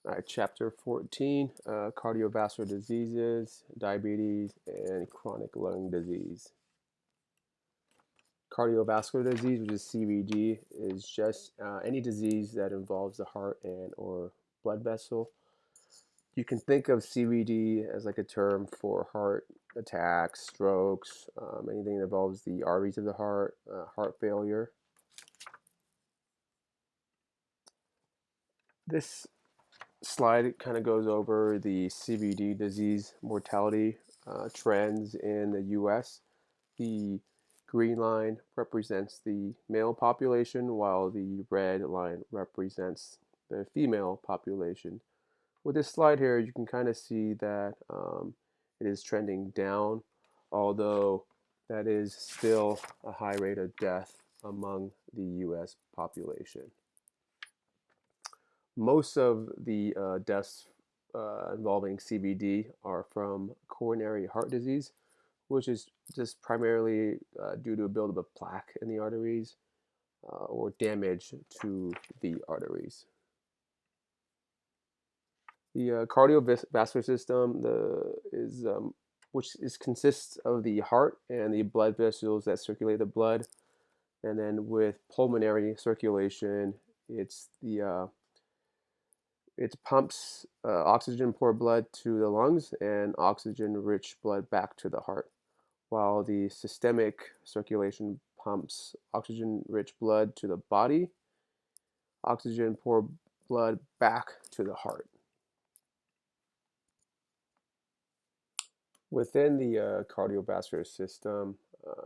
All right, chapter 14, cardiovascular diseases, diabetes, and chronic lung disease. Cardiovascular disease, which is CVD, is just any disease that involves the heart and or blood vessel. You can think of CVD as like a term for heart attacks, strokes, anything that involves the arteries of the heart failure. This slide kind of goes over the CVD disease mortality trends in the US. The green line represents the male population, while the red line represents the female population. With this slide here, you can kind of see that it is trending down, although that is still a high rate of death among the US population. Most of the deaths involving CVD are from coronary heart disease, which is just primarily due to a buildup of plaque in the arteries or damage to the arteries. The cardiovascular system which consists of the heart and the blood vessels that circulate the blood, and then with pulmonary circulation, it's the it pumps oxygen poor blood to the lungs and oxygen rich blood back to the heart, while the systemic circulation pumps oxygen rich blood to the body, oxygen poor blood back to the heart. Within the cardiovascular system,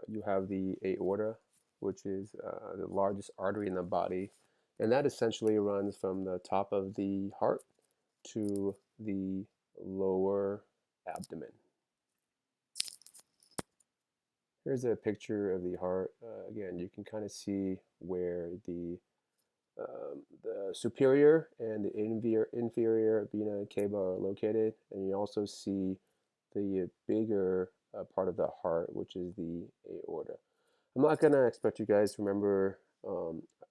you have the aorta, which is the largest artery in the body, and that essentially runs from the top of the heart to the lower abdomen. Here's a picture of the heart. Again, you can kind of see where the superior and the inferior vena cava are located, and you also see the bigger part of the heart, which is the aorta. I'm not going to expect you guys to remember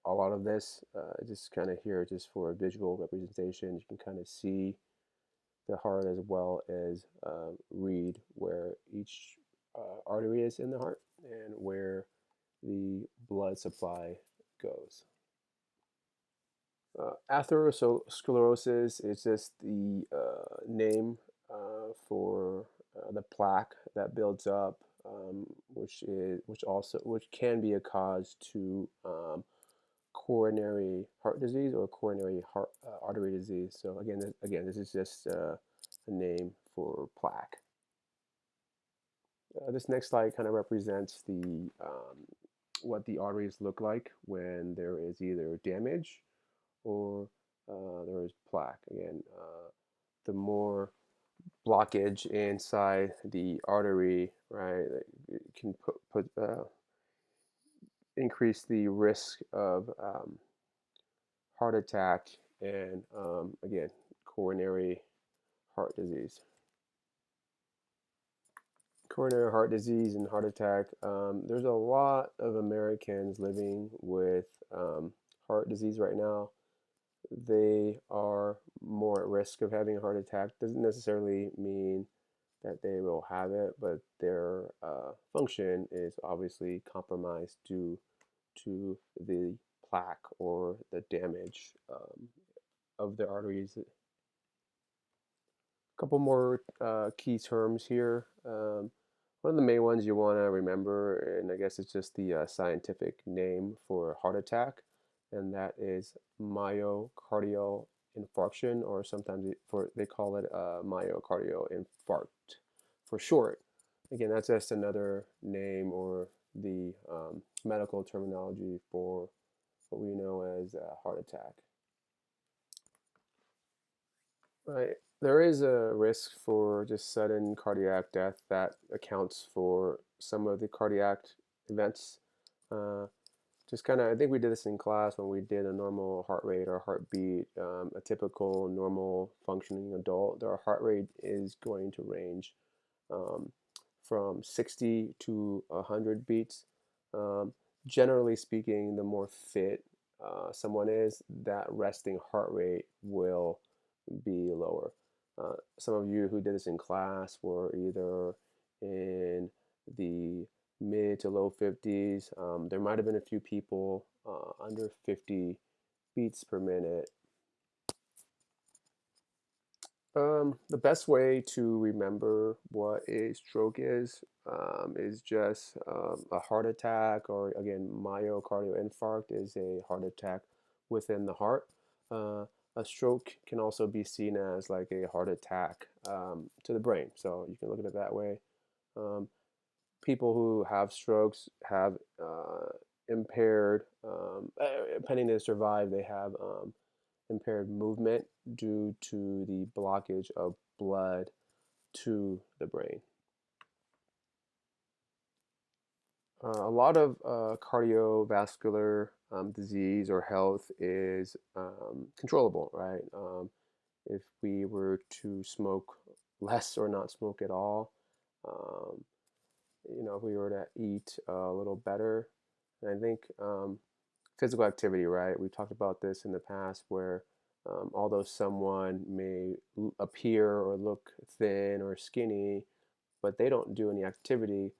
a lot of this. Just kind of here just for a visual representation. You can kind of see the heart as well as read where each artery is in the heart and where the blood supply goes. Atherosclerosis is just the name for the plaque that builds up, which can be a cause to coronary heart disease or coronary heart artery disease. So again, this is just a name for plaque. This next slide kind of represents the what the arteries look like when there is either damage or there is plaque. Again, the more blockage inside the artery, right, it can increase the risk of heart attack and again coronary heart disease. Coronary heart disease and heart attack. There's a lot of Americans living with heart disease right now. They are more at risk of having a heart attack. Doesn't necessarily mean that they will have it, but their function is obviously compromised due to the plaque or the damage of the arteries. A couple more key terms here. One of the main ones you want to remember, and I guess it's just the scientific name for heart attack, and that is myocardial infarction, or sometimes they call it myocardial infarct for short. Again, that's just another name or the medical terminology for what we know as a heart attack. Right. There is a risk for just sudden cardiac death that accounts for some of the cardiac events. Uh, just kind of, I think we did this in class when we did a normal heart rate or heartbeat. A typical normal functioning adult, their heart rate is going to range um, from 60 to 100 beats. Um, Generally speaking, the more fit someone is, that resting heart rate will be lower. Some of you who did this in class were either in the mid to low 50s. There might have been a few people under 50 beats per minute. The best way to remember what a stroke is just a heart attack, or again, myocardial infarct is a heart attack within the heart. Uh, a stroke can also be seen as like a heart attack to the brain, so you can look at it that way. Um, People who have strokes have impaired, pending they survive, they have impaired movement due to the blockage of blood to the brain. A lot of cardiovascular disease or health is controllable, right? If we were to smoke less or not smoke at all, um, if we were to eat a little better, and I think physical activity, right? We've talked about this in the past where although someone may appear or look thin or skinny, but they don't do any activity,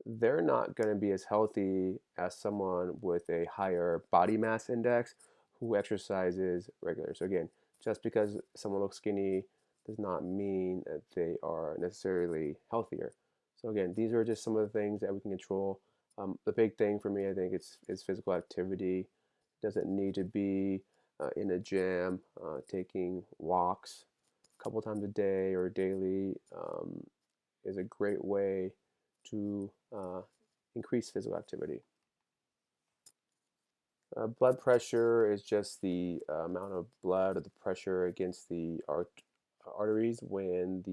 they're not going to be as healthy as someone with a higher body mass index who exercises regularly. So again, just because someone looks skinny does not mean that they are necessarily healthier. So again, these are just some of the things that we can control. The big thing for me, I think, is physical activity. It doesn't need to be in a gym, taking walks a couple times a day or daily is a great way to increase physical activity. Blood pressure is just the amount of blood or the pressure against the arteries when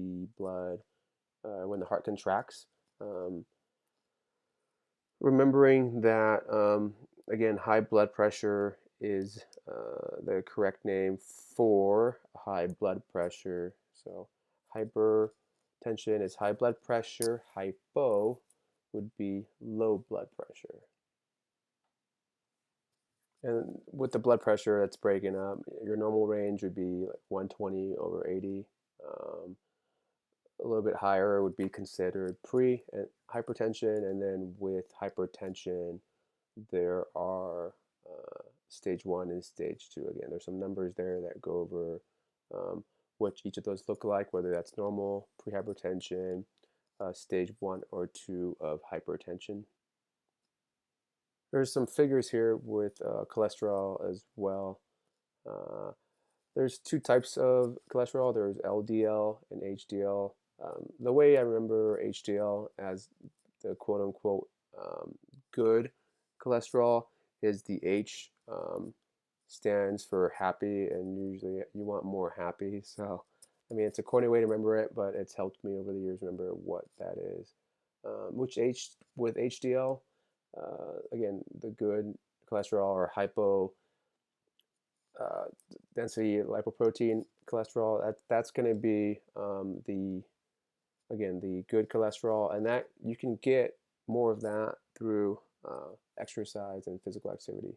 when the heart contracts. Um, Remembering that, again, high blood pressure is the correct name for high blood pressure. So hypertension is high blood pressure. Hypo would be low blood pressure. And with the blood pressure that's breaking up, your normal range would be like 120 over 80. Um, a little bit higher would be considered pre-hypertension, and then with hypertension, there are stage 1 and stage 2. Again, there's some numbers there that go over what each of those look like, whether that's normal, pre-hypertension, stage 1 or 2 of hypertension. There's some figures here with cholesterol as well. Uh, there's two types of cholesterol. There's LDL and HDL. The way I remember HDL as the quote unquote good cholesterol is the H stands for happy, and usually you want more happy. So, I mean, it's a corny way to remember it, but it's helped me over the years remember what that is. Which H with HDL, again, the good cholesterol or hypo uh, density lipoprotein cholesterol. That's going to be the good cholesterol, and that you can get more of that through exercise and physical activity.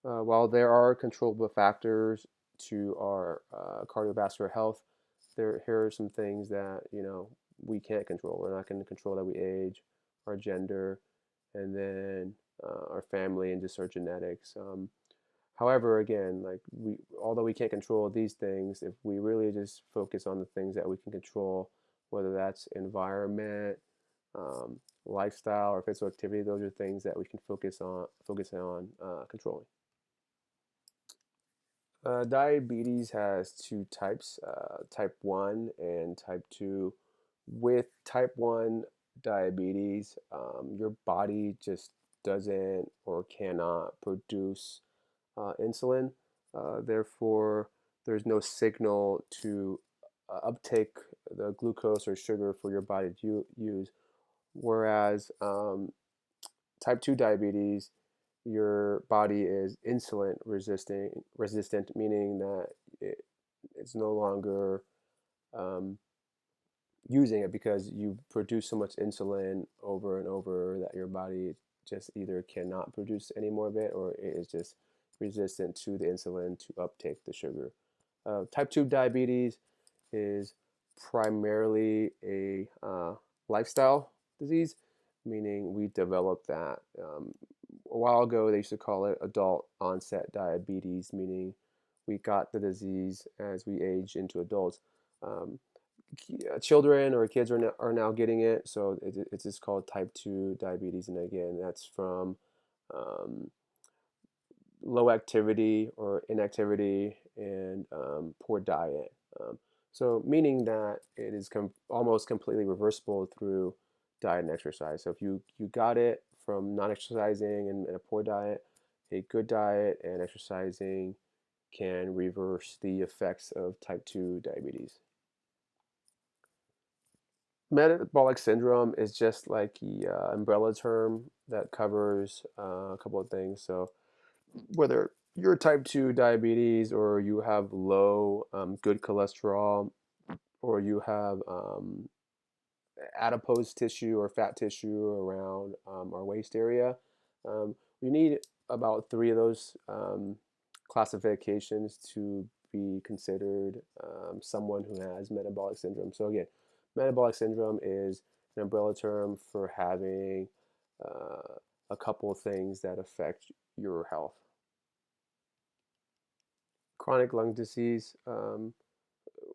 While there are controllable factors to our cardiovascular health, here are some things that we can't control. We're not going to control that we age, our gender, and then our family and just our genetics. However, again, although we can't control these things, if we really just focus on the things that we can control, whether that's environment, lifestyle, or physical activity, those are things that we can focus on controlling. Diabetes has two types, type 1 and type 2. With type 1 diabetes, your body just doesn't or cannot produce insulin. Therefore, there's no signal to uptake the glucose or sugar for your body to use. Whereas type 2 diabetes, your body is insulin resistant, meaning that it's no longer um, using it because you produce so much insulin over and over that your body just either cannot produce any more of it, or it is just resistant to the insulin to uptake the sugar. Type 2 diabetes is primarily a lifestyle disease, meaning we developed that. A while ago, they used to call it adult onset diabetes, meaning we got the disease as we age into adults. Um, Children or kids are now getting it, so it's just called type 2 diabetes. And again, that's from um, low activity or inactivity and poor diet. So meaning that it is almost completely reversible through diet and exercise. So if you got it from not exercising and a poor diet, a good diet and exercising can reverse the effects of type 2 diabetes. Metabolic syndrome is just like the umbrella term that covers a couple of things. So whether you're type 2 diabetes or you have low good cholesterol or you have adipose tissue or fat tissue around our waist area, we need about three of those classifications to be considered someone who has metabolic syndrome. So again, metabolic syndrome is an umbrella term for having a couple of things that affect your health. Chronic lung disease.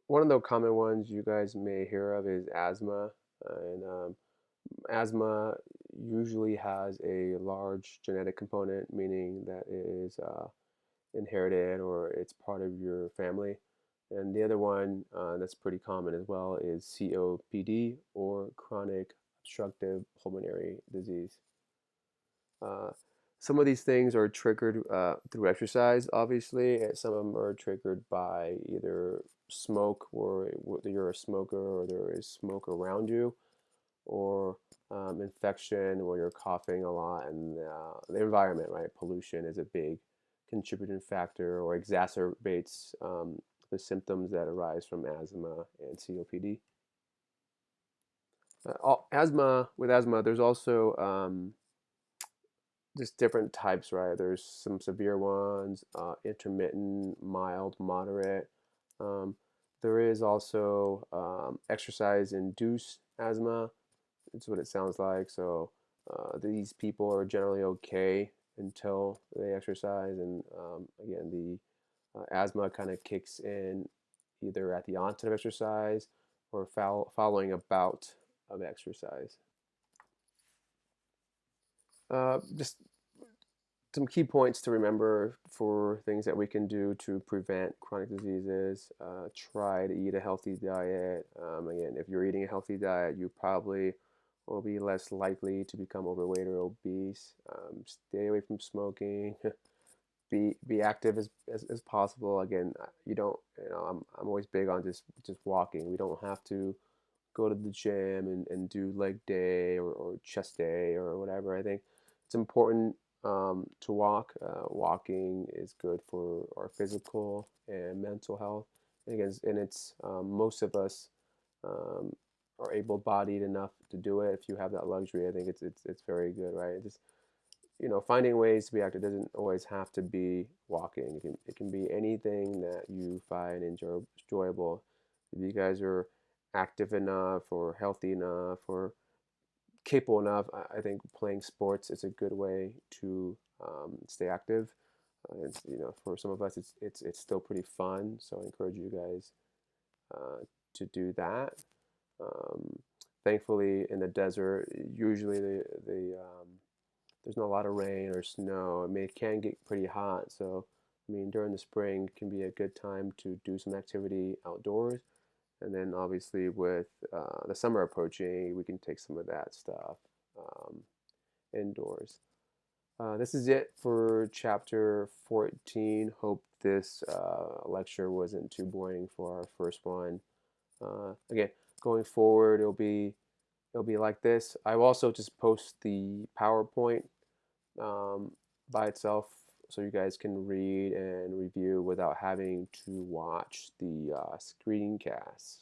One of the common ones you guys may hear of is asthma, and asthma usually has a large genetic component, meaning that it is inherited or it's part of your family. And the other one that's pretty common as well is COPD or chronic obstructive pulmonary disease. Uh, some of these things are triggered through exercise, obviously, and some of them are triggered by either smoke, or whether you're a smoker or there is smoke around you, or infection where you're coughing a lot, and the environment, right? Pollution is a big contributing factor or exacerbates the symptoms that arise from asthma and COPD. With asthma, there's also just different types, right? There's some severe ones, intermittent, mild, moderate. Um, there is also exercise-induced asthma. It's what it sounds like. So these people are generally okay until they exercise, and again, the asthma kind of kicks in either at the onset of exercise or following a bout of exercise. Just some key points to remember for things that we can do to prevent chronic diseases. Try to eat a healthy diet. Again, if you're eating a healthy diet, you probably will be less likely to become overweight or obese. Stay away from smoking. Be active as possible. Again, you don't. I'm always big on just walking. We don't have to go to the gym and do leg day or chest day or whatever. I think it's important to walk. Walking is good for our physical and mental health. And again, and it's most of us um, are able-bodied enough to do it. If you have that luxury, I think it's very good, right? Just finding ways to be active doesn't always have to be walking. It can be anything that you find enjoyable. If you guys are active enough or healthy enough or capable enough, I think playing sports is a good way to stay active. It's, for some of us, it's still pretty fun. So I encourage you guys to do that. Um, Thankfully, in the desert, usually there's not a lot of rain or snow. I mean, it can get pretty hot. So, I mean, during the spring can be a good time to do some activity outdoors. And then obviously with the summer approaching, we can take some of that stuff um, indoors. This is it for chapter 14. Hope this lecture wasn't too boring for our first one. Again, going forward, it'll be like this. I will also just post the PowerPoint um, by itself so you guys can read and review without having to watch the screencasts.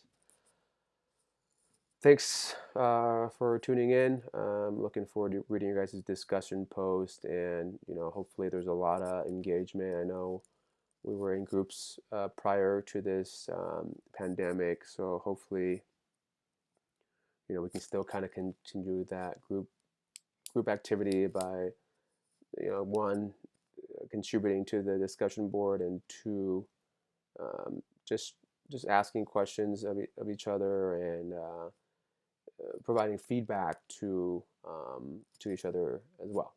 Thanks for tuning in. I'm looking forward to reading your guys' discussion post, and hopefully there's a lot of engagement. I know we were in groups prior to this pandemic, so hopefully, we can still kind of continue that group activity by, one, contributing to the discussion board, and two, um, just just asking questions of each other, and providing feedback to each other as well.